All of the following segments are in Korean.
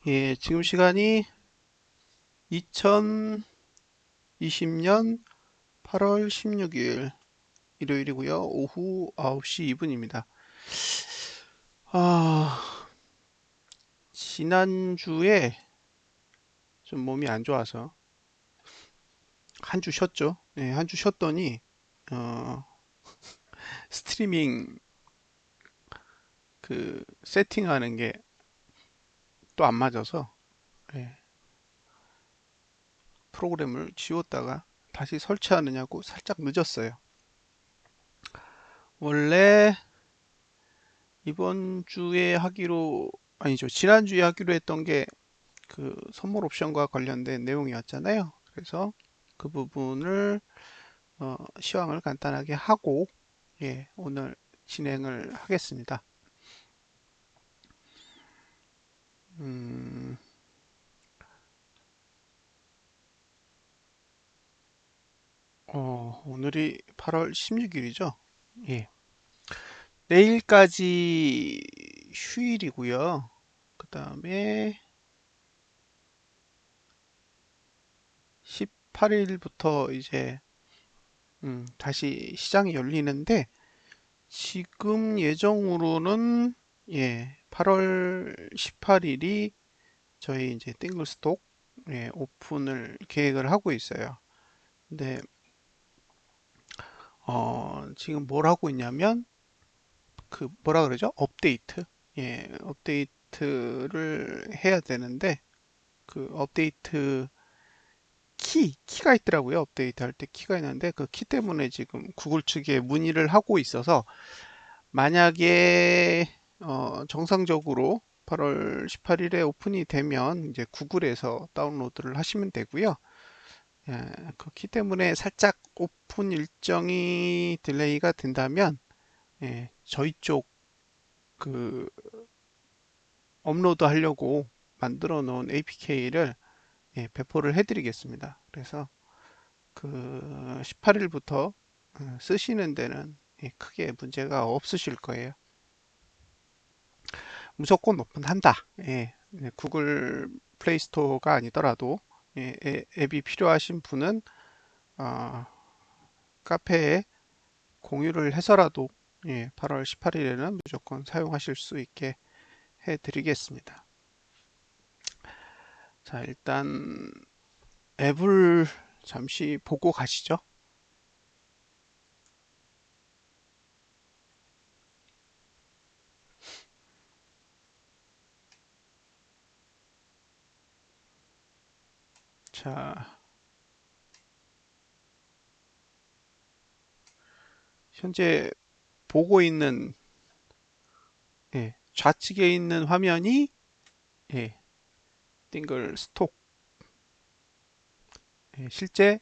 예, 지금 시간이 2020년 8월 16일 일요일이고요. 오후 9시 2분입니다. 아, 지난주에 좀 몸이 안 좋아서 한 주 쉬었죠. 예, 한 주 쉬었더니 어, 스트리밍 그 세팅하는 게 또 안 맞아서 예, 프로그램을 지웠다가 다시 설치하느냐고 살짝 늦었어요. 원래 이번 주에 하기로 아니죠. 지난주에 하기로 했던 게 그 선물 옵션과 관련된 내용이었잖아요. 그래서 그 부분을 시황을 간단하게 하고 예, 오늘 진행을 하겠습니다. 음, 오늘이 8월 16일이죠. 예. 내일까지 휴일이고요. 그 다음에 18일부터 이제 다시 시장이 열리는데 지금 예정으로는 예, 8월 18일이 저희 이제 띵글스톡 예, 오픈을 계획을 하고 있어요. 근데 지금 뭘 하고 있냐면 그 뭐라 그러죠? 업데이트. 예, 업데이트를 해야 되는데 그 업데이트 키가 있더라고요. 업데이트 할 때 키가 있는데 그 키 때문에 지금 구글 측에 문의를 하고 있어서 만약에 정상적으로 8월 18일에 오픈이 되면 이제 구글에서 다운로드를 하시면 되고요. 예, 그 키 때문에 살짝 오픈 일정이 딜레이가 된다면 예, 저희 쪽 그 업로드 하려고 만들어 놓은 APK를 예, 배포를 해드리겠습니다. 그래서 그 18일부터 쓰시는 데는 예, 크게 문제가 없으실 거예요. 무조건 오픈한다. 예, 네, 구글 플레이 스토어가 아니더라도 예, 앱이 필요하신 분은 어, 카페에 공유를 해서라도 예, 8월 18일에는 무조건 사용하실 수 있게 해드리겠습니다. 자, 일단 앱을 잠시 보고 가시죠. 자, 현재 보고 있는 예, 좌측에 있는 화면이 예, 띵글 스톡 예, 실제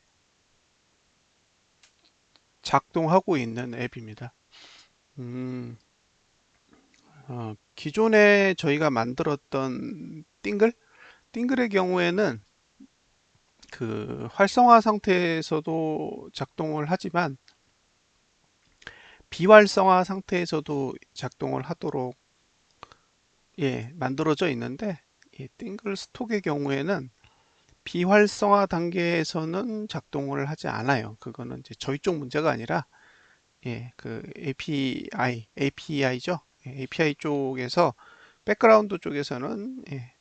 작동하고 있는 앱입니다. 음, 기존에 저희가 만들었던 띵글의 경우에는 그 활성화 상태에서도 작동을 하지만 비활성화 상태에서도 작동을 하도록 예, 만들어져 있는데 이 띵글 스톡의 경우에는 비활성화 단계에서는 작동을 하지 않아요. 그거는 이제 저희 쪽 문제가 아니라 예, 그 API죠. API 쪽에서 백그라운드 쪽에서는 예,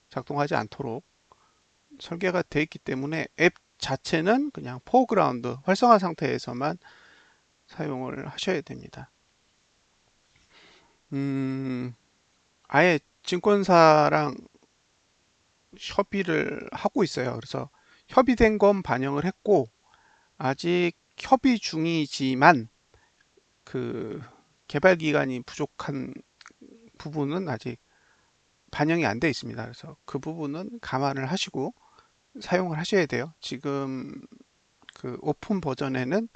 작동하지 않도록 설계가 되어 있기 때문에 앱 자체는 그냥 포그라운드 활성화 상태에서만 사용을 하셔야 됩니다. 음, 아예 증권사랑 협의를 하고 있어요. 그래서 협의된 건 반영을 했고 아직 협의 중이지만 그 개발 기간이 부족한 부분은 아직 반영이 안 돼 있습니다. 그래서 그 부분은 감안을 하시고 사용을 하셔야 돼요. 지금 그 오픈 버전에는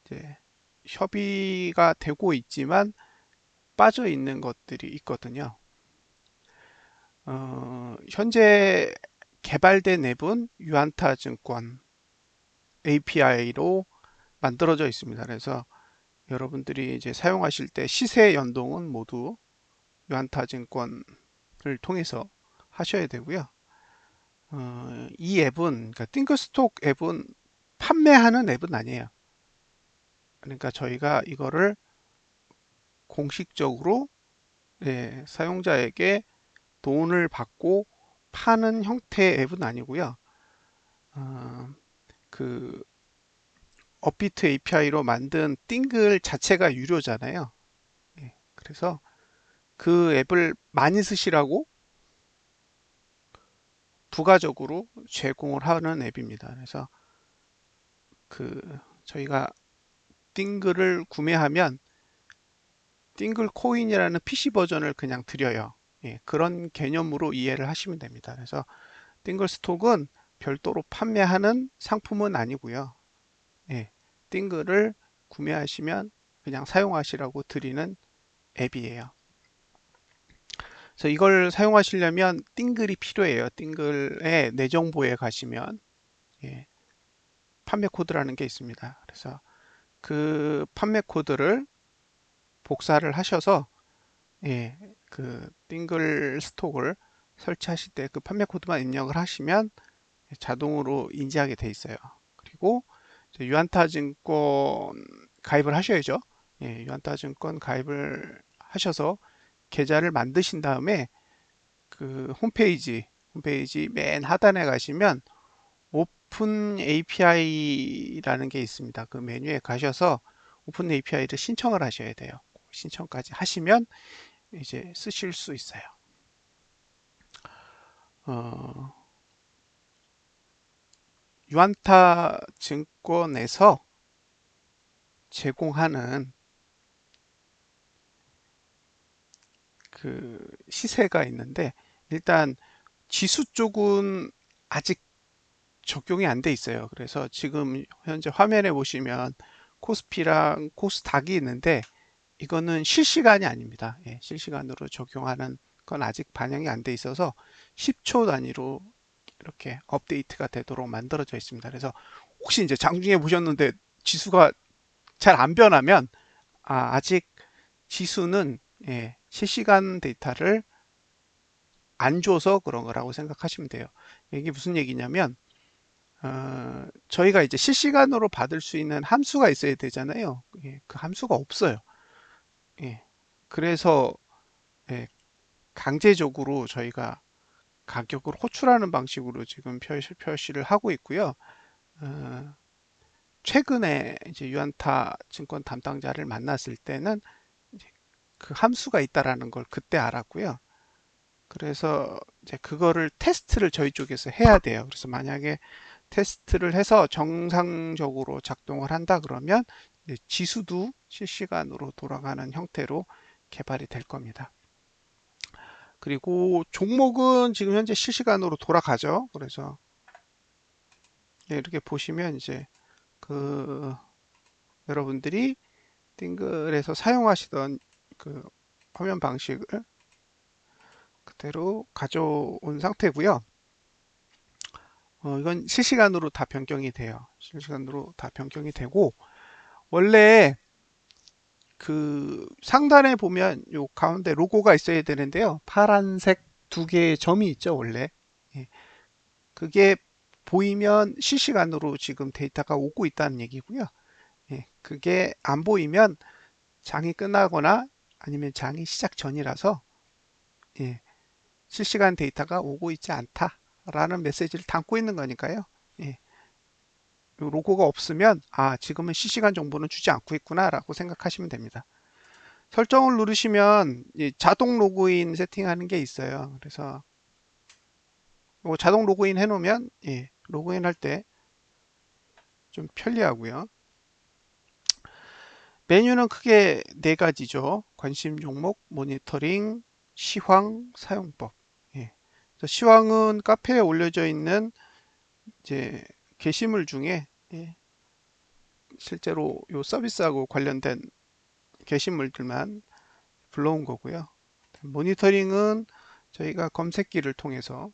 이제 협의가 되고 있지만 빠져 있는 것들이 있거든요. 현재 개발된 앱은 유안타 증권 API로 만들어져 있습니다. 그래서 여러분들이 이제 사용하실 때 시세 연동은 모두 유안타 증권을 통해서 하셔야 되고요. 이 앱은, 그러니까 띵글스톡 앱은 판매하는 앱은 아니에요. 그러니까 저희가 이거를 공식적으로, 예, 사용자에게 돈을 받고 파는 형태의 앱은 아니고요. 어, 그 업비트 API로 만든 띵글 자체가 유료잖아요. 예, 그래서 그 앱을 많이 쓰시라고 부가적으로 제공을 하는 앱입니다. 그래서 그 저희가 띵글을 구매하면 띵글 코인이라는 PC 버전을 그냥 드려요. 예, 그런 개념으로 이해를 하시면 됩니다. 그래서 띵글 스톡은 별도로 판매하는 상품은 아니고요. 예, 띵글을 구매하시면 그냥 사용하시라고 드리는 앱이에요. 그래서 이걸 사용하시려면 띵글이 필요해요. 띵글의 내 정보에 가시면, 예, 판매 코드라는 게 있습니다. 그래서 그 판매 코드를 복사를 하셔서, 예, 그 띵글 스톡을 설치하실 때 그 판매 코드만 입력을 하시면 자동으로 인지하게 돼 있어요. 그리고 유한타증권 가입을 하셔야죠. 예, 유한타증권 가입을 하셔서 계좌를 만드신 다음에 그 홈페이지 맨 하단에 가시면 오픈 API라는 게 있습니다. 그 메뉴에 가셔서 오픈 API를 신청을 하셔야 돼요. 신청까지 하시면 이제 쓰실 수 있어요. 어, 유안타 증권에서 제공하는 그 시세가 있는데, 일단 지수 쪽은 아직 적용이 안 돼 있어요. 그래서 지금 현재 화면에 보시면 코스피랑 코스닥이 있는데 이거는 실시간이 아닙니다. 예, 실시간으로 적용하는 건 아직 반영이 안 돼 있어서 10초 단위로 이렇게 업데이트가 되도록 만들어져 있습니다. 그래서 혹시 이제 장중에 보셨는데 지수가 잘 안 변하면, 아직 지수는, 예, 실시간 데이터를 안 줘서 그런 거라고 생각하시면 돼요. 이게 무슨 얘기냐면, 저희가 이제 실시간으로 받을 수 있는 함수가 있어야 되잖아요. 예, 그 함수가 없어요. 예, 그래서, 예, 강제적으로 저희가 가격을 호출하는 방식으로 지금 표시를 하고 있고요. 어, 최근에 이제 유안타 증권 담당자를 만났을 때는 그 함수가 있다라는 걸 그때 알았고요. 그래서 이제 그거를 테스트를 저희 쪽에서 해야 돼요. 그래서 만약에 테스트를 해서 정상적으로 작동을 한다 그러면 지수도 실시간으로 돌아가는 형태로 개발이 될 겁니다. 그리고 종목은 지금 현재 실시간으로 돌아가죠. 그래서 이렇게 보시면 이제 그 여러분들이 띵글에서 사용하시던 그 화면 방식을 그대로 가져온 상태고요. 이건 실시간으로 다 변경이 돼요. 실시간으로 다 변경이 되고, 원래 그 상단에 보면 요 가운데 로고가 있어야 되는데요. 파란색 두 개의 점이 있죠, 원래. 예, 그게 보이면 실시간으로 지금 데이터가 오고 있다는 얘기고요. 예, 그게 안 보이면 장이 끝나거나 아니면 장이 시작 전이라서, 예, 실시간 데이터가 오고 있지 않다라는 메시지를 담고 있는 거니까요. 예, 로고가 없으면 지금은 실시간 정보는 주지 않고 있구나라고 생각하시면 됩니다. 설정을 누르시면 자동 로그인 세팅하는 게 있어요. 그래서 자동 로그인 해놓으면, 예, 로그인 할 때 좀 편리하고요. 메뉴는 크게 네 가지죠. 관심 종목, 모니터링, 시황, 사용법. 예. 시황은 카페에 올려져 있는 이제 게시물 중에, 예, 실제로 이 서비스하고 관련된 게시물들만 불러온 거고요. 모니터링은 저희가 검색기를 통해서,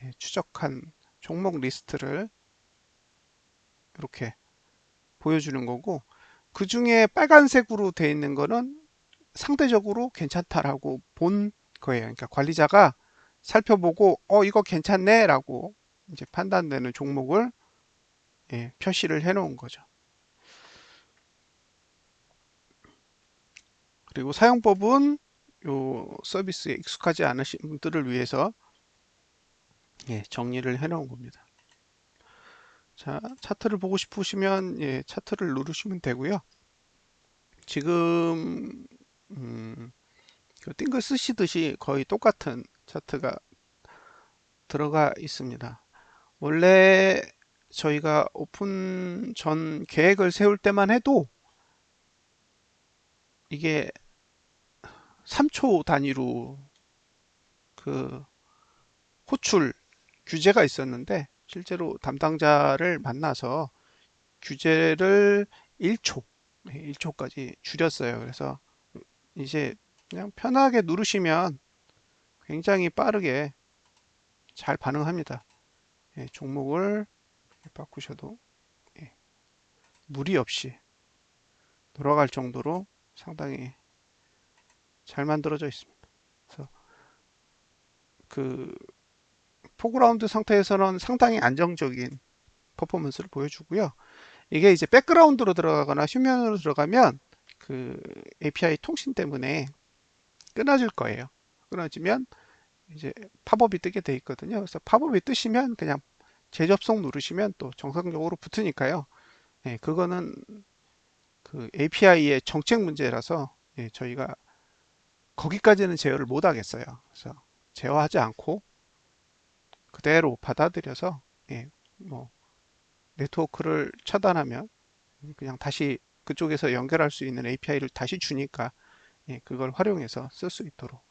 예, 추적한 종목 리스트를 이렇게 보여주는 거고, 그 중에 빨간색으로 되어 있는 거는 상대적으로 괜찮다라고 본 거예요. 그러니까 관리자가 살펴보고 이거 괜찮네 라고 이제 판단되는 종목을 표시를 해 놓은 거죠. 그리고 사용법은 요 서비스에 익숙하지 않으신 분들을 위해서 정리를 해 놓은 겁니다. 자, 차트를 보고 싶으시면 차트를 누르시면 되고요. 지금 그 띵글 쓰시듯이 거의 똑같은 차트가 들어가 있습니다. 원래 저희가 오픈 전 계획을 세울 때만 해도 이게 3초 단위로 그 호출 규제가 있었는데 실제로 담당자를 만나서 규제를 1초, 1초까지 줄였어요. 그래서 이제 그냥 편하게 누르시면 굉장히 빠르게 잘 반응합니다. 종목을 바꾸셔도 무리 없이 돌아갈 정도로 상당히 잘 만들어져 있습니다. 그래서 그 포그라운드 상태에서는 상당히 안정적인 퍼포먼스를 보여주고요. 이게 이제 백그라운드로 들어가거나 휴면으로 들어가면 그 API 통신 때문에 끊어질 거예요. 끊어지면 이제 팝업이 뜨게 돼 있거든요. 그래서 팝업이 뜨시면 그냥 재접속 누르시면 또 정상적으로 붙으니까요. 그거는 그 API의 정책 문제라서 저희가 거기까지는 제어를 못 하겠어요. 그래서 제어하지 않고 그대로 받아들여서 뭐 네트워크를 차단하면 그냥 다시 그쪽에서 연결할 수 있는 API를 다시 주니까 그걸 활용해서 쓸 수 있도록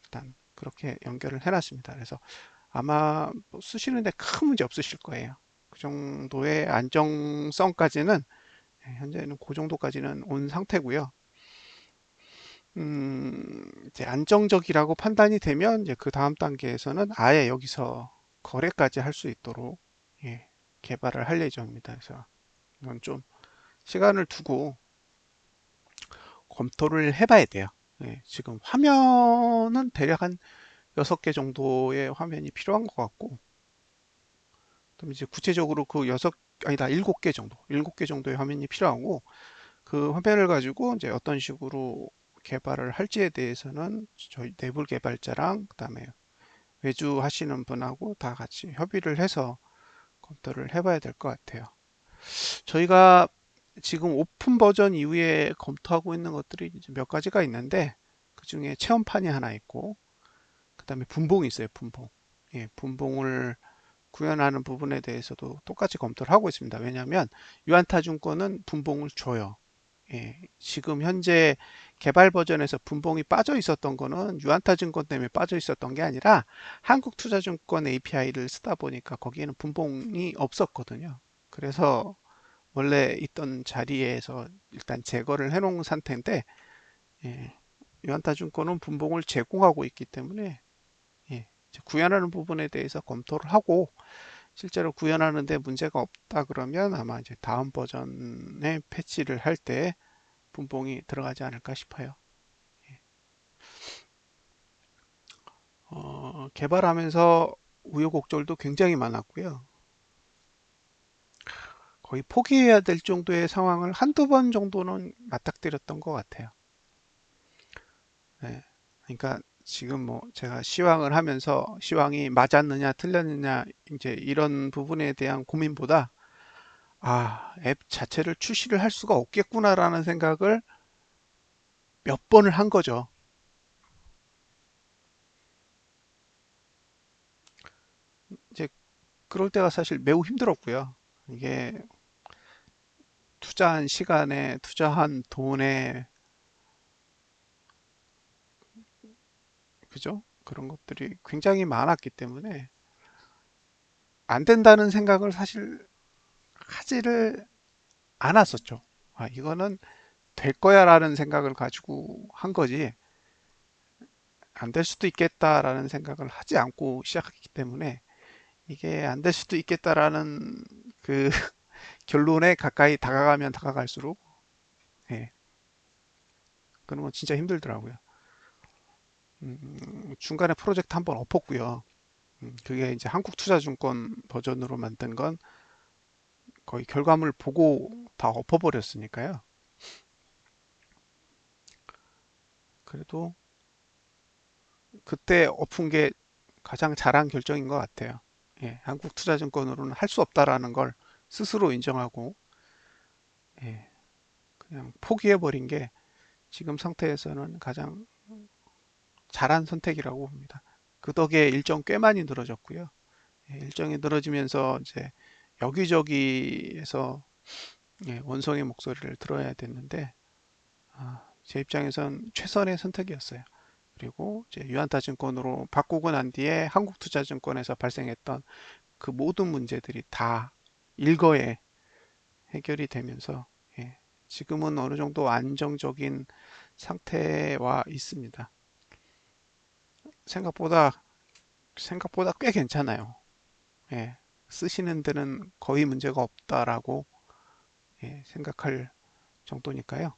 일단 그렇게 연결을 해놨습니다. 그래서 아마 뭐 쓰시는데 큰 문제 없으실 거예요. 그 정도의 안정성까지는 현재는 그 정도까지는 온 상태고요. 이제 안정적이라고 판단이 되면 이제 그 다음 단계에서는 아예 여기서 거래까지 할 수 있도록 개발을 할 예정입니다. 그래서 이건 좀 시간을 두고 검토를 해봐야 돼요. 지금 화면은 대략 한 6개 정도의 화면이 필요한 것 같고, 그럼 이제 구체적으로 그 아니다, 7개 정도, 7개 정도의 화면이 필요하고, 그 화면을 가지고 이제 어떤 식으로 개발을 할지에 대해서는 저희 내부 개발자랑 그다음에 외주 하시는 분하고 다 같이 협의를 해서 검토를 해봐야 될 것 같아요. 저희가 지금 오픈 버전 이후에 검토하고 있는 것들이 이제 몇 가지가 있는데 그 중에 체험판이 하나 있고 그다음에 분봉이 있어요. 분봉. 분봉을 구현하는 부분에 대해서도 똑같이 검토를 하고 있습니다. 왜냐하면 유한타증권은 분봉을 줘요. 지금 현재 개발 버전에서 분봉이 빠져 있었던 거는 유한타증권 때문에 빠져 있었던 게 아니라 한국투자증권 API를 쓰다 보니까 거기에는 분봉이 없었거든요. 그래서 원래 있던 자리에서 일단 제거를 해놓은 상태인데 유한타증권은 분봉을 제공하고 있기 때문에 구현하는 부분에 대해서 검토를 하고 실제로 구현하는데 문제가 없다 그러면 아마 이제 다음 버전에 패치를 할 때 분봉이 들어가지 않을까 싶어요. 개발하면서 우여곡절도 굉장히 많았고요. 거의 포기해야 될 정도의 상황을 한두 번 정도는 맞닥뜨렸던 것 같아요. 네. 그러니까 지금 뭐 제가 시황을 하면서 시황이 맞았느냐 틀렸느냐 이제 이런 부분에 대한 고민보다 앱 자체를 출시를 할 수가 없겠구나라는 생각을 몇 번을 한 거죠. 이제 그럴 때가 사실 매우 힘들었고요. 이게 투자한 시간에 투자한 돈에 그죠? 그런 것들이 굉장히 많았기 때문에 안 된다는 생각을 사실 하지를 않았었죠. 이거는 될 거야라는 생각을 가지고 한 거지 안 될 수도 있겠다라는 생각을 하지 않고 시작했기 때문에 이게 안 될 수도 있겠다라는 그 결론에 가까이 다가가면 다가갈수록 예, 그런 건 진짜 힘들더라고요. 중간에 프로젝트 한번 엎었고요. 그게 이제 한국투자증권 버전으로 만든 건 거의 결과물 보고 다 엎어버렸으니까요. 그래도 그때 엎은 게 가장 잘한 결정인 것 같아요. 예, 한국투자증권으로는 할 수 없다라는 걸 스스로 인정하고, 예, 그냥 포기해버린 게 지금 상태에서는 가장 잘한 선택이라고 봅니다. 그 덕에 일정 꽤 많이 늘어졌고요. 예, 일정이 늘어지면서 이제 여기저기에서 예, 원성의 목소리를 들어야 됐는데 제 입장에선 최선의 선택이었어요. 그리고 이제 유한타증권으로 바꾸고 난 뒤에 한국투자증권에서 발생했던 그 모든 문제들이 다 일거에 해결이 되면서 예, 지금은 어느 정도 안정적인 상태와 있습니다. 생각보다 생각보다 꽤 괜찮아요. 예, 쓰시는 데는 거의 문제가 없다라고 예, 생각할 정도니까요.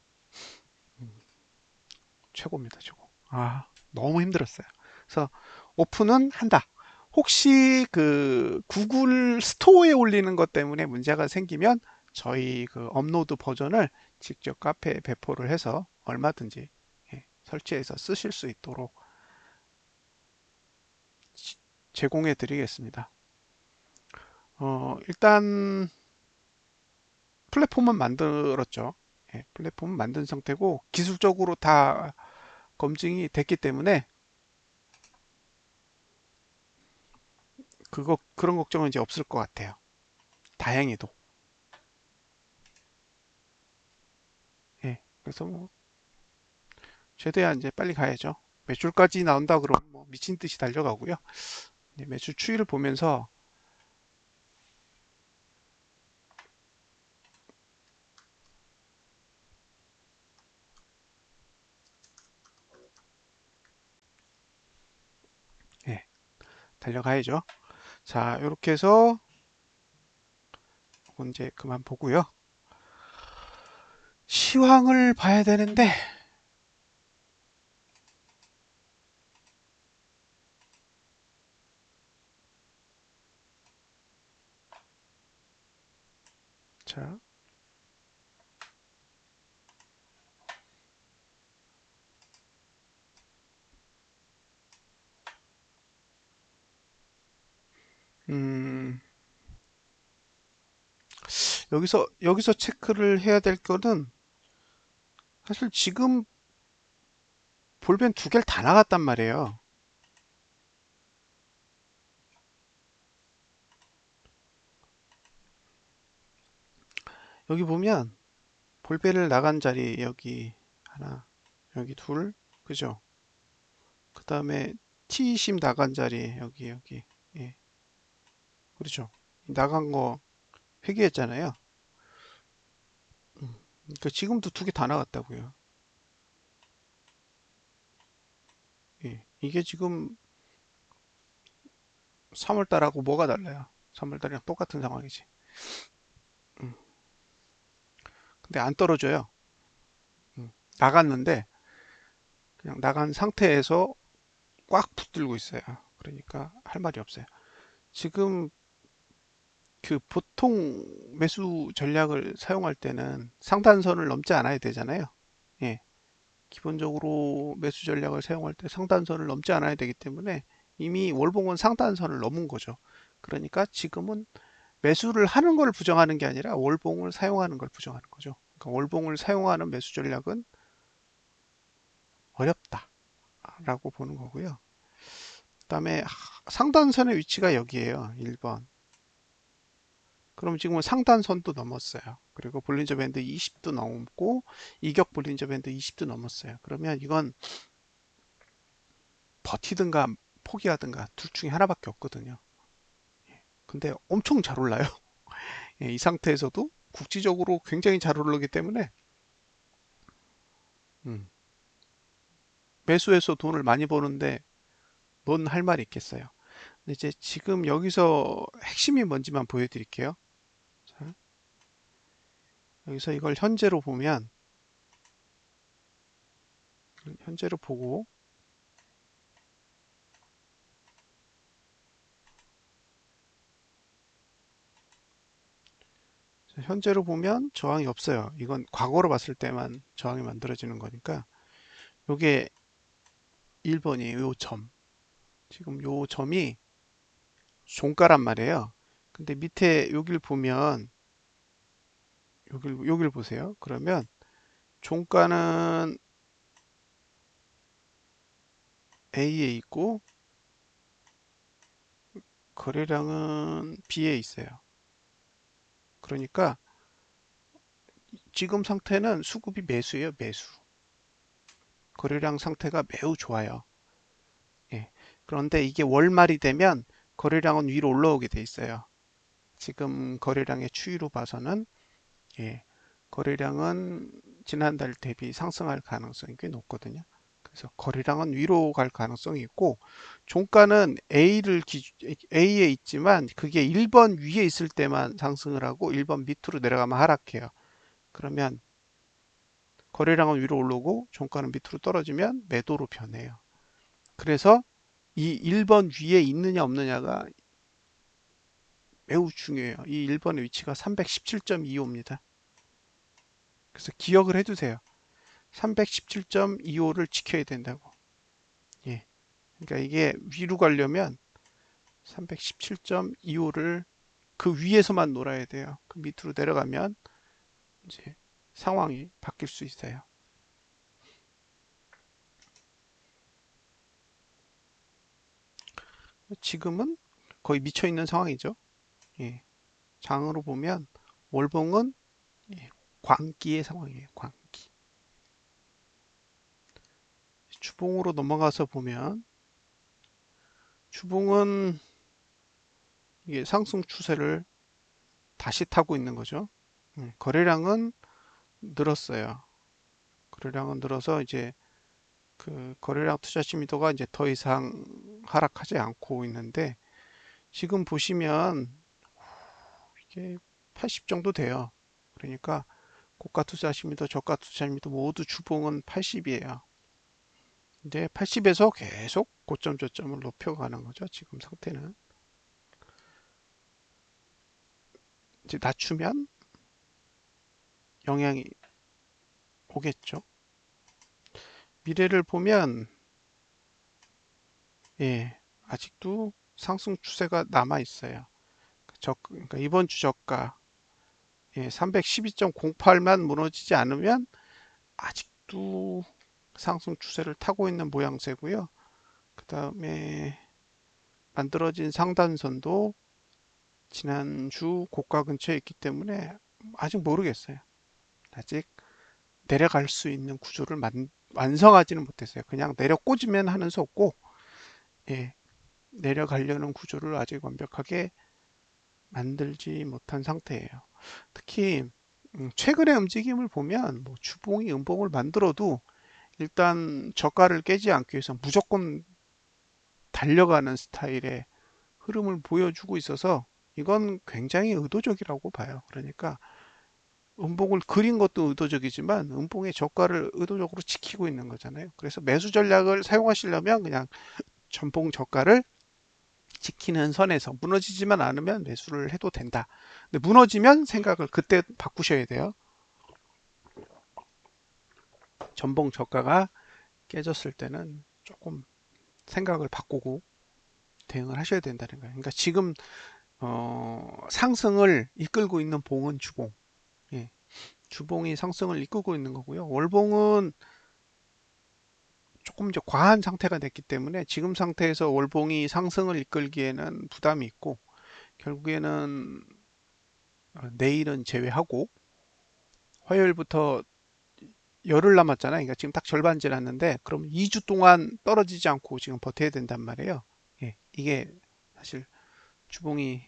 최고입니다, 최고. 너무 힘들었어요. 그래서 오픈은 한다. 혹시 그 구글 스토어에 올리는 것 때문에 문제가 생기면 저희 그 업로드 버전을 직접 카페에 배포를 해서 얼마든지 예, 설치해서 쓰실 수 있도록 제공해 드리겠습니다. 일단 플랫폼은 만들었죠. 예, 플랫폼은 만든 상태고 기술적으로 다 검증이 됐기 때문에 그런 걱정은 이제 없을 것 같아요. 다행히도. 예, 그래서 뭐 최대한 이제 빨리 가야죠. 매출까지 나온다 그러면 뭐 미친 듯이 달려가고요. 매출 추이를 보면서 예, 달려가야죠. 자, 이렇게 해서 이제 그만 보고요. 시황을 봐야 되는데 자, 음, 여기서 체크를 해야 될 거는 사실 지금 볼펜 두 개를 다 나갔단 말이에요. 여기 보면 볼펜을 나간 자리 여기 하나, 여기 둘, 그죠? 그 다음에 T심 나간 자리 여기 예, 그렇죠. 나간 거 회귀했잖아요. 그러니까 지금도 두 개 다 나갔다고요. 예, 이게 지금 3월 달하고 뭐가 달라요? 3월 달이랑 똑같은 상황이지. 음, 근데 안 떨어져요. 나갔는데 그냥 나간 상태에서 꽉 붙들고 있어요. 그러니까 할 말이 없어요. 지금 그 보통 매수 전략을 사용할 때는 상단선을 넘지 않아야 되잖아요. 예, 기본적으로 매수 전략을 사용할 때 상단선을 넘지 않아야 되기 때문에 이미 월봉은 상단선을 넘은 거죠. 그러니까 지금은 매수를 하는 걸 부정하는 게 아니라 월봉을 사용하는 걸 부정하는 거죠. 그러니까 월봉을 사용하는 매수 전략은 어렵다라고 보는 거고요. 그다음에 상단선의 위치가 여기에요. 1번. 그럼 지금은 상단선도 넘었어요. 그리고 볼린저 밴드 20도 넘고 이격 볼린저 밴드 20도 넘었어요. 그러면 이건 버티든가 포기하든가 둘 중에 하나밖에 없거든요. 근데 엄청 잘 올라요. 이 상태에서도 국지적으로 굉장히 잘 오르기 때문에 음, 매수해서 돈을 많이 버는데 뭔 할 말이 있겠어요. 근데 이제 지금 여기서 핵심이 뭔지만 보여드릴게요. 자, 여기서 이걸 현재로 보면 현재로 보고 현재로 보면 저항이 없어요. 이건 과거로 봤을 때만 저항이 만들어지는 거니까 요게 1번이에요. 요 점. 지금 요 점이 종가란 말이에요. 근데 밑에 여길 보면 여길 보세요. 그러면 종가는 A에 있고 거래량은 B에 있어요. 그러니까 지금 상태는 수급이 매수예요. 매수. 거래량 상태가 매우 좋아요. 예. 그런데 이게 월말이 되면 거래량은 위로 올라오게 돼 있어요. 지금 거래량의 추이로 봐서는 예, 거래량은 지난달 대비 상승할 가능성이 꽤 높거든요. 그래서 거래량은 위로 갈 가능성이 있고 종가는 A에 있지만 그게 1번 위에 있을 때만 상승을 하고 1번 밑으로 내려가면 하락해요. 그러면 거래량은 위로 올라오고 종가는 밑으로 떨어지면 매도로 변해요. 그래서 이 1번 위에 있느냐 없느냐가 매우 중요해요. 이 1번의 위치가 317.25입니다. 그래서 기억을 해두세요. 317.25를 지켜야 된다고. 예. 그러니까 이게 위로 가려면 317.25를 그 위에서만 놀아야 돼요. 그 밑으로 내려가면 이제 상황이 바뀔 수 있어요. 지금은 거의 미쳐 있는 상황이죠. 예. 장으로 보면 월봉은 예, 광기의 상황이에요. 광기. 주봉으로 넘어가서 보면 주봉은 이게 상승 추세를 다시 타고 있는 거죠. 거래량은 늘었어요. 거래량은 늘어서 이제 그 거래량 투자 심의도가 이제 더 이상 하락하지 않고 있는데 지금 보시면 이게 80 정도 돼요. 그러니까 고가 투자 심의도 저가 투자 심의도 모두 주봉은 80이에요. 근데 80에서 계속 고점 저점을 높여가는 거죠. 지금 상태는 이제 낮추면 영향이 오겠죠. 미래를 보면 예, 아직도 상승 추세가 남아 있어요. 그러니까 이번 주 저가 예, 312.08만 무너지지 않으면 아직도 상승 추세를 타고 있는 모양새고요. 그 다음에 만들어진 상단선도 지난주 고가 근처에 있기 때문에 아직 모르겠어요. 아직 내려갈 수 있는 구조를 완성하지는 못했어요. 그냥 내려 꽂으면 하는 수 없고 예, 내려가려는 구조를 아직 완벽하게 만들지 못한 상태예요. 특히 최근의 움직임을 보면 뭐 주봉이 음봉을 만들어도 일단 저가를 깨지 않기 위해서 무조건 달려가는 스타일의 흐름을 보여주고 있어서 이건 굉장히 의도적이라고 봐요. 그러니까 음봉을 그린 것도 의도적이지만 음봉의 저가를 의도적으로 지키고 있는 거잖아요. 그래서 매수 전략을 사용하시려면 그냥 전봉 저가를 지키는 선에서 무너지지만 않으면 매수를 해도 된다. 근데 무너지면 생각을 그때 바꾸셔야 돼요. 전봉 저가가 깨졌을 때는 조금 생각을 바꾸고 대응을 하셔야 된다는 거예요. 그러니까 지금 상승을 이끌고 있는 봉은 주봉. 예, 주봉이 상승을 이끌고 있는 거고요. 월봉은 조금 이제 과한 상태가 됐기 때문에 지금 상태에서 월봉이 상승을 이끌기에는 부담이 있고 결국에는 내일은 제외하고 화요일부터 열흘 남았잖아요. 그러니까 지금 딱 절반 지났는데 그럼 2주 동안 떨어지지 않고 지금 버텨야 된단 말이에요. 예, 이게 사실 주봉이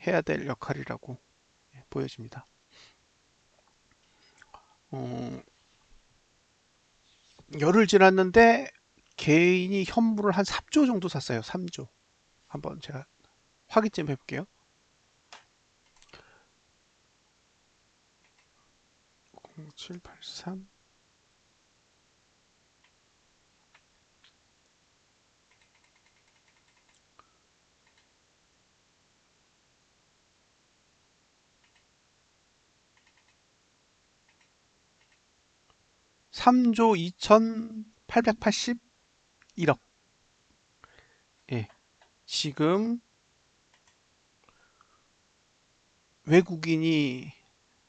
해야 될 역할이라고 보여집니다. 어, 열흘 지났는데 개인이 현물을 한 3조 정도 샀어요. 3조. 한번 제가 확인 좀 해볼게요. 0783 3조 2,881억. 예, 지금 외국인이,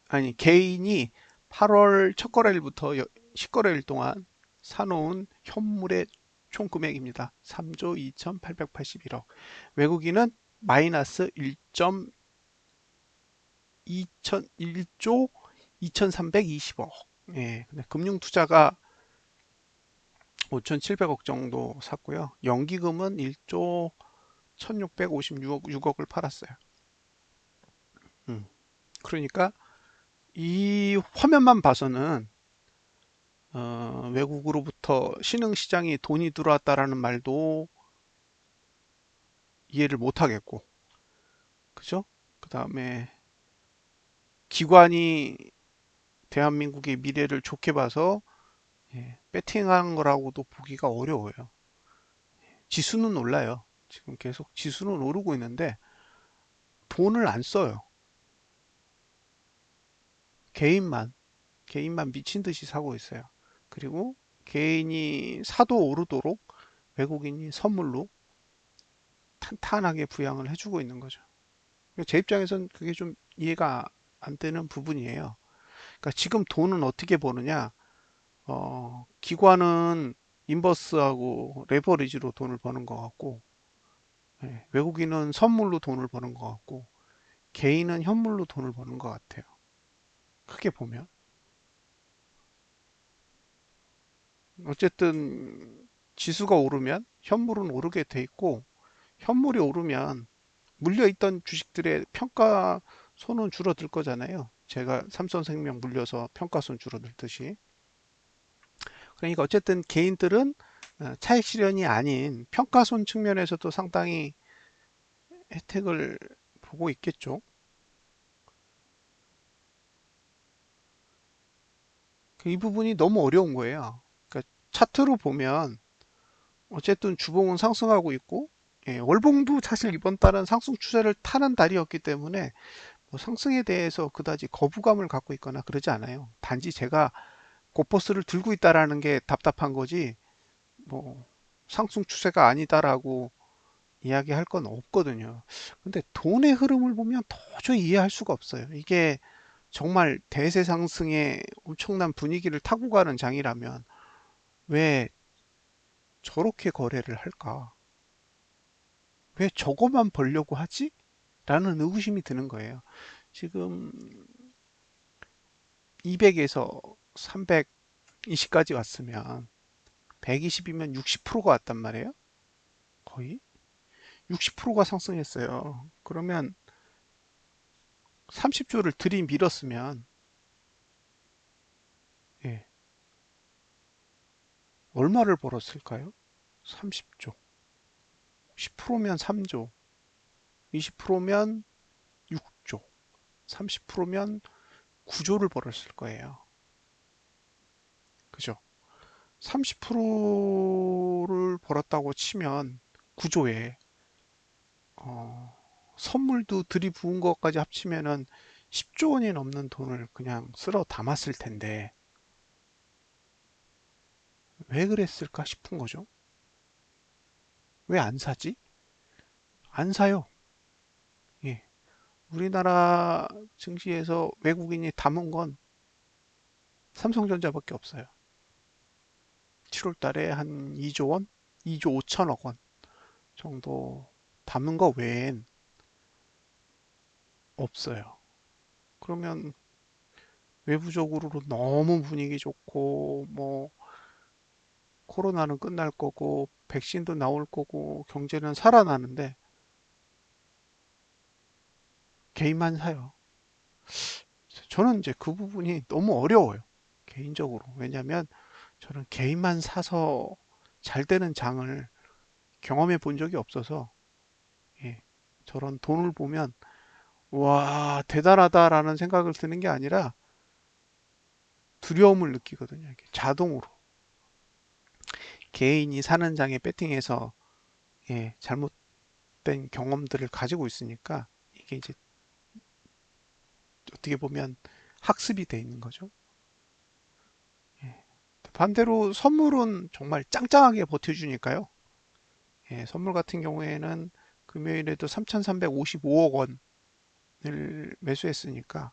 아니, 개인이 8월 첫 거래일부터 10거래일 동안 사놓은 현물의 총 금액입니다. 3조 2,881억. 외국인은 마이너스 1조 2,320억. 예, 근데 금융투자가 5,700억 정도 샀고요. 연기금은 1조 1,656억을 팔았어요. 음, 그러니까 이 화면만 봐서는 외국으로부터 신흥시장에 돈이 들어왔다라는 말도 이해를 못 하겠고, 그죠? 그 다음에 기관이 대한민국의 미래를 좋게 봐서 배팅한 거라고도 보기가 어려워요. 지수는 올라요. 지금 계속 지수는 오르고 있는데 돈을 안 써요. 개인만 개인만 미친 듯이 사고 있어요. 그리고 개인이 사도 오르도록 외국인이 선물로 탄탄하게 부양을 해주고 있는 거죠. 제 입장에선 그게 좀 이해가 안 되는 부분이에요. 그러니까 지금 돈은 어떻게 버느냐? 기관은 인버스하고 레버리지로 돈을 버는 것 같고, 외국인은 선물로 돈을 버는 것 같고, 개인은 현물로 돈을 버는 것 같아요. 크게 보면. 어쨌든 지수가 오르면 현물은 오르게 돼 있고, 현물이 오르면 물려있던 주식들의 평가손은 줄어들 거잖아요. 제가 삼성생명 물려서 평가손 줄어들듯이. 그러니까 어쨌든 개인들은 차익 실현이 아닌 평가손 측면에서도 상당히 혜택을 보고 있겠죠. 이 부분이 너무 어려운 거예요. 그러니까 차트로 보면 어쨌든 주봉은 상승하고 있고, 월봉도 사실 이번 달은 상승 추세를 타는 달이었기 때문에 뭐 상승에 대해서 그다지 거부감을 갖고 있거나 그러지 않아요. 단지 제가 고퍼스를 들고 있다라는 게 답답한 거지, 뭐 상승 추세가 아니다라고 이야기할 건 없거든요. 근데 돈의 흐름을 보면 도저히 이해할 수가 없어요. 이게 정말 대세 상승의 엄청난 분위기를 타고 가는 장이라면 왜 저렇게 거래를 할까? 왜 저거만 벌려고 하지? 라는 의구심이 드는 거예요. 지금 200에서 320까지 왔으면 120이면 60%가 왔단 말이에요. 거의 60%가 상승했어요. 그러면 30조를 들이밀었으면 예, 얼마를 벌었을까요? 30조. 10%면 3조. 20%면 6조. 30%면 9조를 벌었을 거예요. 그죠? 30%를 벌었다고 치면 9조에 선물도 들이부은 것까지 합치면은 10조 원이 넘는 돈을 그냥 쓸어 담았을 텐데 왜 그랬을까 싶은 거죠. 왜 안 사지? 안 사요. 예. 우리나라 증시에서 외국인이 담은 건 삼성전자밖에 없어요. 7월 달에 한 2조 원? 2조 5천억 원 정도 담은 거 외엔 없어요. 그러면 외부적으로 너무 분위기 좋고, 뭐, 코로나는 끝날 거고, 백신도 나올 거고, 경제는 살아나는데, 개인만 사요. 저는 이제 그 부분이 너무 어려워요. 개인적으로. 왜냐면 저는 개인만 사서 잘 되는 장을 경험해 본 적이 없어서, 예, 저런 돈을 보면, 와, 대단하다라는 생각을 드는 게 아니라 두려움을 느끼거든요. 이게 자동으로. 개인이 사는 장에 배팅해서, 잘못된 경험들을 가지고 있으니까, 이게 이제 어떻게 보면 학습이 돼 있는 거죠. 예. 반대로 선물은 정말 짱짱하게 버텨주니까요. 예, 선물 같은 경우에는 금요일에도 3,355억 원을 매수했으니까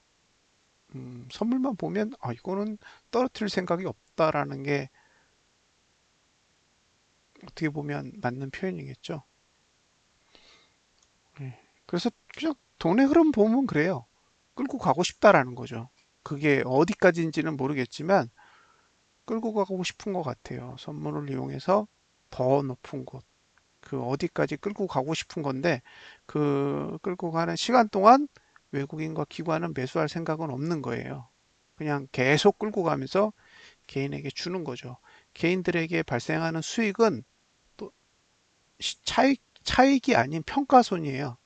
선물만 보면 이거는 떨어뜨릴 생각이 없다라는 게 어떻게 보면 맞는 표현이겠죠. 예, 그래서 그냥 돈의 흐름 보면 그래요. 끌고 가고 싶다라는 거죠. 그게 어디까지인지는 모르겠지만 끌고 가고 싶은 것 같아요. 선물을 이용해서 더 높은 곳, 그 어디까지 끌고 가고 싶은 건데 그 끌고 가는 시간 동안 외국인과 기관은 매수할 생각은 없는 거예요. 그냥 계속 끌고 가면서 개인에게 주는 거죠. 개인들에게 발생하는 수익은 또 차익이 아닌 평가손이에요.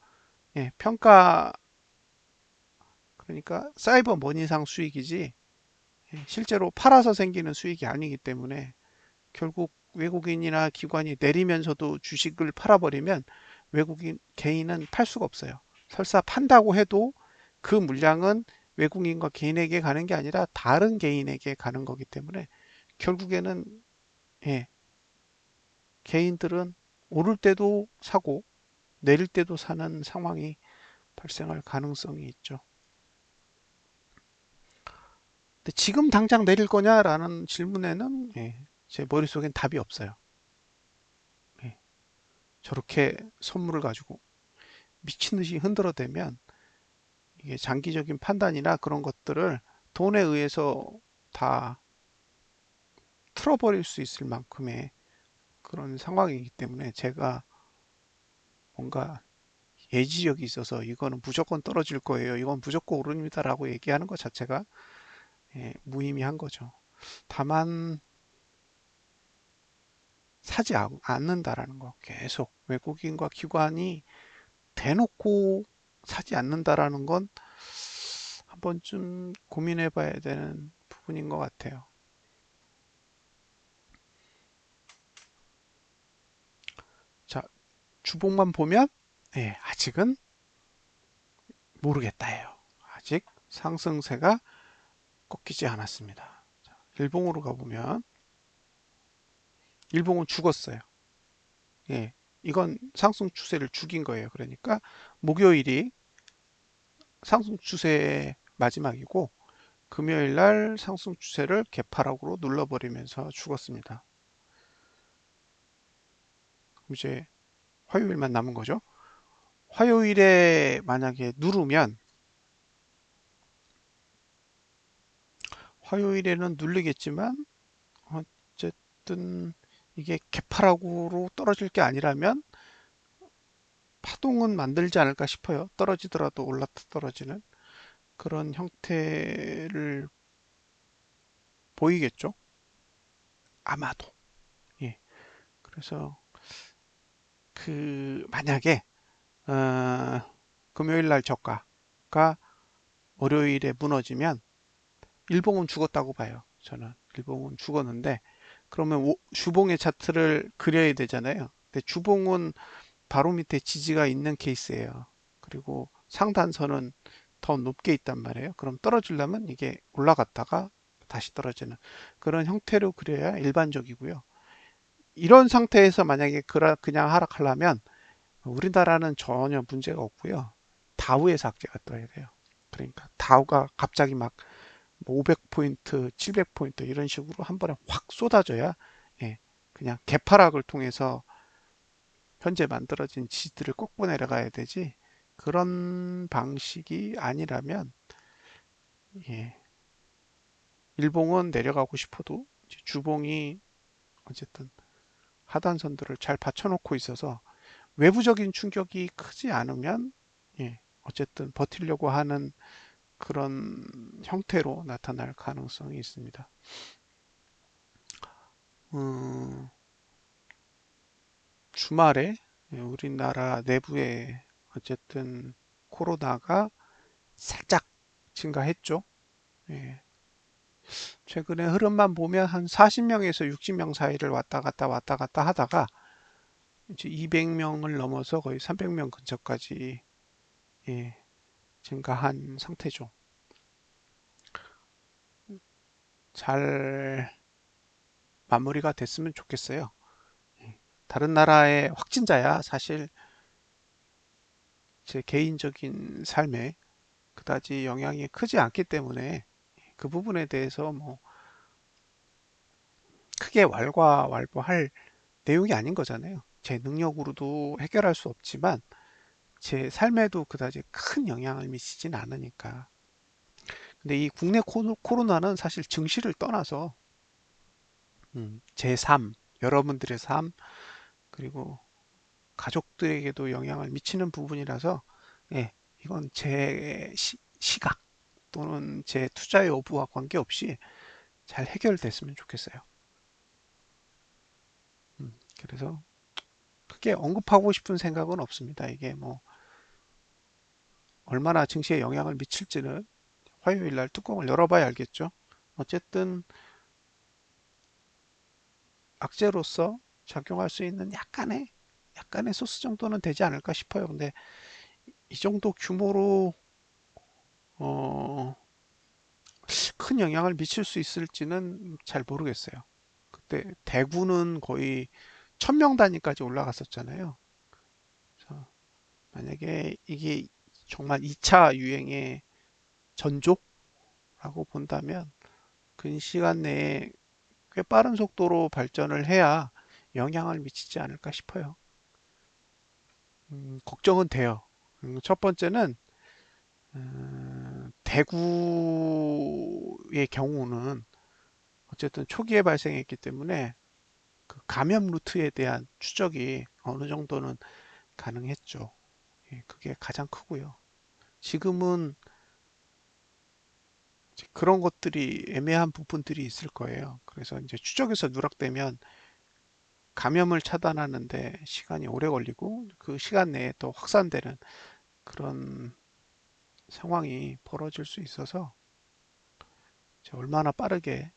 예, 평가, 그러니까 사이버 머니상 수익이지 실제로 팔아서 생기는 수익이 아니기 때문에 결국 외국인이나 기관이 내리면서도 주식을 팔아버리면 외국인 개인은 팔 수가 없어요. 설사 판다고 해도 그 물량은 외국인과 개인에게 가는 게 아니라 다른 개인에게 가는 거기 때문에 결국에는 예, 개인들은 오를 때도 사고 내릴 때도 사는 상황이 발생할 가능성이 있죠. 근데 지금 당장 내릴 거냐라는 질문에는 제 머릿속엔 답이 없어요. 예, 저렇게 선물을 가지고 미친 듯이 흔들어대면 이게 장기적인 판단이나 그런 것들을 돈에 의해서 다 틀어버릴 수 있을 만큼의 그런 상황이기 때문에 제가 뭔가 예지력이 있어서 이거는 무조건 떨어질 거예요. 이건 무조건 오릅니다라고 얘기하는 것 자체가 무의미한 거죠. 다만 사지 않는다라는 거. 계속 외국인과 기관이 대놓고 사지 않는다라는 건 한 번쯤 고민해 봐야 되는 부분인 것 같아요. 자, 주봉만 보면 아직은 모르겠다예요. 아직 상승세가 꺾이지 않았습니다. 자, 일봉으로 가보면 일봉은 죽었어요. 예, 이건 상승 추세를 죽인 거예요. 그러니까 목요일이 상승 추세의 마지막이고 금요일 날 상승 추세를 개파락으로 눌러버리면서 죽었습니다. 이제 화요일만 남은 거죠. 화요일에 만약에 누르면 화요일에는 눌리겠지만 어쨌든 이게 개파락으로 떨어질 게 아니라면 파동은 만들지 않을까 싶어요. 떨어지더라도 올라타 떨어지는 그런 형태를 보이겠죠. 아마도. 예. 그래서 그 만약에 어, 금요일 날 저가가 월요일에 무너지면 일봉은 죽었다고 봐요. 저는 일봉은 죽었는데 그러면 주봉의 차트를 그려야 되잖아요. 근데 주봉은 바로 밑에 지지가 있는 케이스예요. 그리고 상단선은 더 높게 있단 말이에요. 그럼 떨어지려면 이게 올라갔다가 다시 떨어지는 그런 형태로 그려야 일반적이고요. 이런 상태에서 만약에 그냥 하락하려면 우리나라는 전혀 문제가 없고요. 다우에서 악재가 떠야 돼요. 그러니까 다우가 갑자기 막 500포인트, 700포인트 이런 식으로 한 번에 확 쏟아져야 그냥 개파락을 통해서 현재 만들어진 지지들을 꺾고 내려가야 되지. 그런 방식이 아니라면 예, 일봉은 내려가고 싶어도 주봉이 어쨌든 하단선들을 잘 받쳐놓고 있어서 외부적인 충격이 크지 않으면 어쨌든 버티려고 하는 그런 형태로 나타날 가능성이 있습니다. 주말에 우리나라 내부에 어쨌든 코로나가 살짝 증가했죠. 예, 최근에 흐름만 보면 한 40명에서 60명 사이를 왔다 갔다 하다가 이제 200명을 넘어서 거의 300명 근처까지 증가한 상태죠. 잘 마무리가 됐으면 좋겠어요. 다른 나라의 확진자야 사실 제 개인적인 삶에 그다지 영향이 크지 않기 때문에 그 부분에 대해서 뭐 크게 왈가왈부할 내용이 아닌 거잖아요. 제 능력으로도 해결할 수 없지만 제 삶에도 그다지 큰 영향을 미치진 않으니까. 근데 이 국내 코로나는 사실 증시를 떠나서 제 삶, 여러분들의 삶, 그리고 가족들에게도 영향을 미치는 부분이라서 예, 이건 제 시각 또는 제 투자 여부와 관계없이 잘 해결됐으면 좋겠어요. 그래서 크게 언급하고 싶은 생각은 없습니다. 이게 뭐 얼마나 증시에 영향을 미칠지는 화요일 날 뚜껑을 열어봐야 알겠죠. 어쨌든 악재로서 작용할 수 있는 약간의 소스 정도는 되지 않을까 싶어요. 근데 이 정도 규모로 어, 큰 영향을 미칠 수 있을지는 잘 모르겠어요. 그때 대구는 거의 1000명 단위까지 올라갔었잖아요. 그래서 만약에 이게 정말 2차 유행의 전조라고 본다면 근 시간 내에 꽤 빠른 속도로 발전을 해야 영향을 미치지 않을까 싶어요. 걱정은 돼요. 첫 번째는 대구의 경우는 어쨌든 초기에 발생했기 때문에 그 감염 루트에 대한 추적이 어느 정도는 가능했죠. 예, 그게 가장 크고요. 지금은 그런 것들이 애매한 부분들이 있을 거예요. 그래서 이제 추적에서 누락되면 감염을 차단하는데 시간이 오래 걸리고 그 시간 내에 또 확산되는 그런 상황이 벌어질 수 있어서 얼마나 빠르게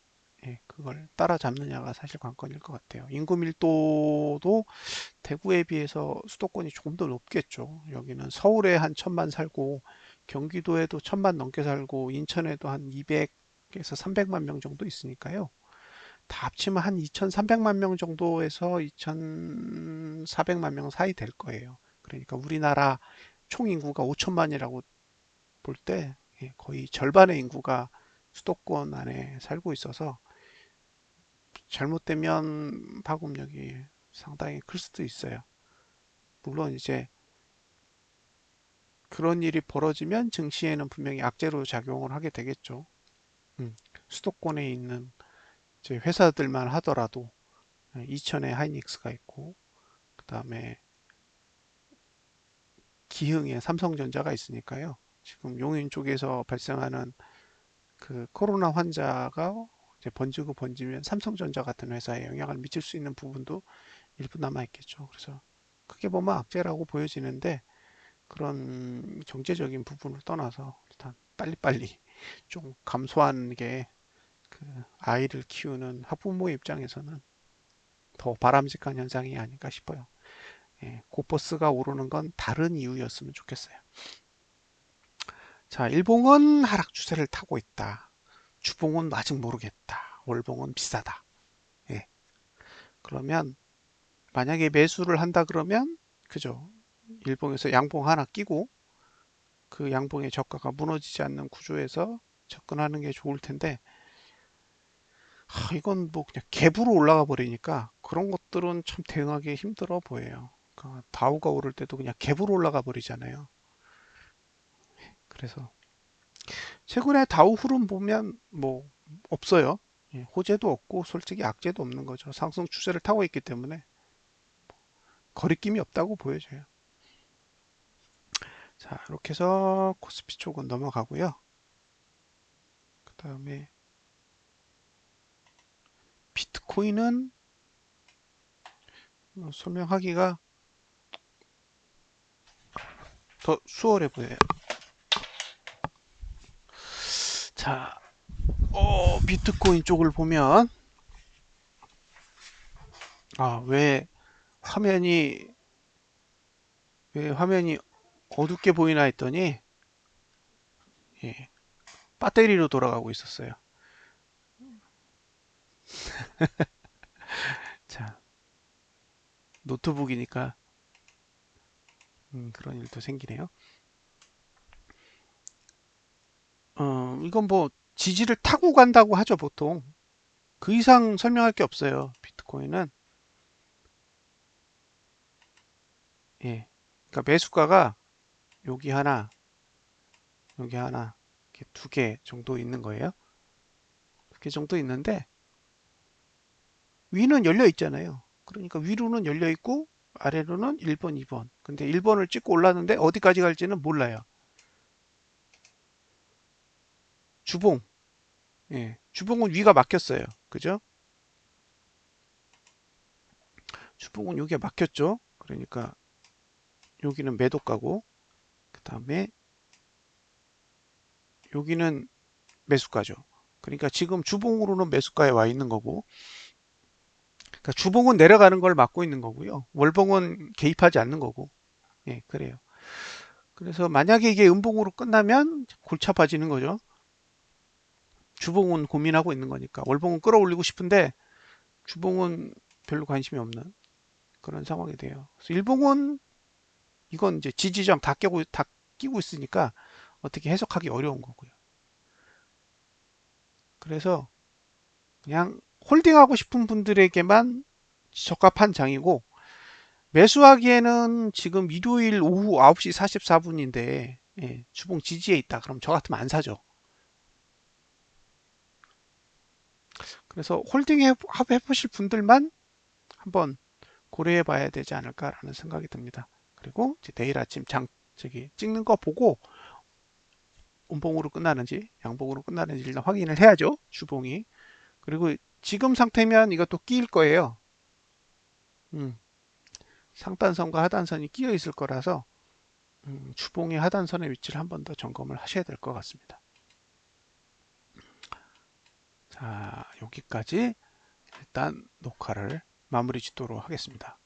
예, 그걸 따라잡느냐가 사실 관건일 것 같아요. 인구 밀도도 대구에 비해서 수도권이 조금 더 높겠죠. 여기는 서울에 한 1000만 살고 경기도에도 1000만 넘게 살고 인천에도 한 200에서 300만 명 정도 있으니까요. 다 합치면 한 2300만 명 정도에서 2400만 명 사이 될 거예요. 그러니까 우리나라 총 인구가 5천만이라고 볼 때 거의 절반의 인구가 수도권 안에 살고 있어서 잘못되면 파급력이 상당히 클 수도 있어요. 물론 이제 그런 일이 벌어지면 증시에는 분명히 악재로 작용을 하게 되겠죠. 수도권에 있는 이제 회사들만 하더라도 이천에 하이닉스가 있고 그 다음에 기흥에 삼성전자가 있으니까요. 지금 용인 쪽에서 발생하는 그 코로나 환자가 이제 번지면 삼성전자 같은 회사에 영향을 미칠 수 있는 부분도 일부 남아 있겠죠. 그래서 크게 보면 악재라고 보여지는데 그런 경제적인 부분을 떠나서 일단 빨리빨리 좀 감소하는 게 그 아이를 키우는 학부모의 입장에서는 더 바람직한 현상이 아닐까 싶어요. 예, 고버스가 오르는 건 다른 이유였으면 좋겠어요. 자, 일봉은 하락 추세를 타고 있다. 주봉은 아직 모르겠다. 월봉은 비싸다. 예, 그러면 만약에 매수를 한다 그러면 그죠? 일봉에서 양봉 하나 끼고 그 양봉의 저가가 무너지지 않는 구조에서 접근하는 게 좋을 텐데 이건 뭐 그냥 갭으로 올라가 버리니까 그런 것들은 참 대응하기 힘들어 보여요. 그러니까 다우가 오를 때도 그냥 갭으로 올라가 버리잖아요. 그래서 최근에 다우 흐름 보면 뭐 없어요. 예, 호재도 없고 솔직히 악재도 없는 거죠. 상승 추세를 타고 있기 때문에 거리낌이 없다고 보여져요. 자, 이렇게 해서 코스피 쪽은 넘어가고요. 그 다음에 비트코인은 설명하기가 더 수월해 보여요. 자, 비트코인 쪽을 보면 왜 화면이 화면이 어둡게 보이나 했더니 예, 배터리로 돌아가고 있었어요. 노트북이니까 그런 일도 생기네요. 이건 뭐 지지를 타고 간다고 하죠, 보통. 그 이상 설명할 게 없어요, 비트코인은. 예. 그러니까 매수가가 여기 하나, 여기 하나, 이렇게 두 개 정도 있는 거예요. 두 개 정도 있는데 위는 열려 있잖아요. 그러니까 위로는 열려 있고 아래로는 1번, 2번. 근데 1번을 찍고 올랐는데 어디까지 갈지는 몰라요. 주봉. 예. 주봉은 위가 막혔어요. 그죠? 주봉은 여기가 막혔죠. 그러니까 여기는 매도가고 그다음에 여기는 매수가죠. 그러니까 지금 주봉으로는 매수가에 와 있는 거고, 그러니까 주봉은 내려가는 걸 막고 있는 거고요. 월봉은 개입하지 않는 거고, 예, 그래요. 그래서 만약에 이게 음봉으로 끝나면 골치 아파지는 거죠. 주봉은 고민하고 있는 거니까. 월봉은 끌어올리고 싶은데 주봉은 별로 관심이 없는 그런 상황이 돼요. 그래서 일봉은 이건 이제 지지점 다 끼고 있으니까 어떻게 해석하기 어려운 거고요. 그래서 그냥 홀딩하고 싶은 분들에게만 적합한 장이고, 매수하기에는 지금 일요일 오후 9시 44분인데 주봉 지지에 있다. 그럼 저 같으면 안 사죠. 그래서 홀딩 해보실 분들만 한번 고려해 봐야 되지 않을까라는 생각이 듭니다. 그리고 이제 내일 아침 저기 찍는 거 보고 음봉으로 끝나는지 양봉으로 끝나는지 일단 확인을 해야죠. 주봉이. 그리고 지금 상태면 이것도 끼일 거예요. 음, 상단선과 하단선이 끼어 있을 거라서 주봉의 하단선의 위치를 한번 더 점검을 하셔야 될 것 같습니다. 자, 여기까지 일단 녹화를 마무리 짓도록 하겠습니다.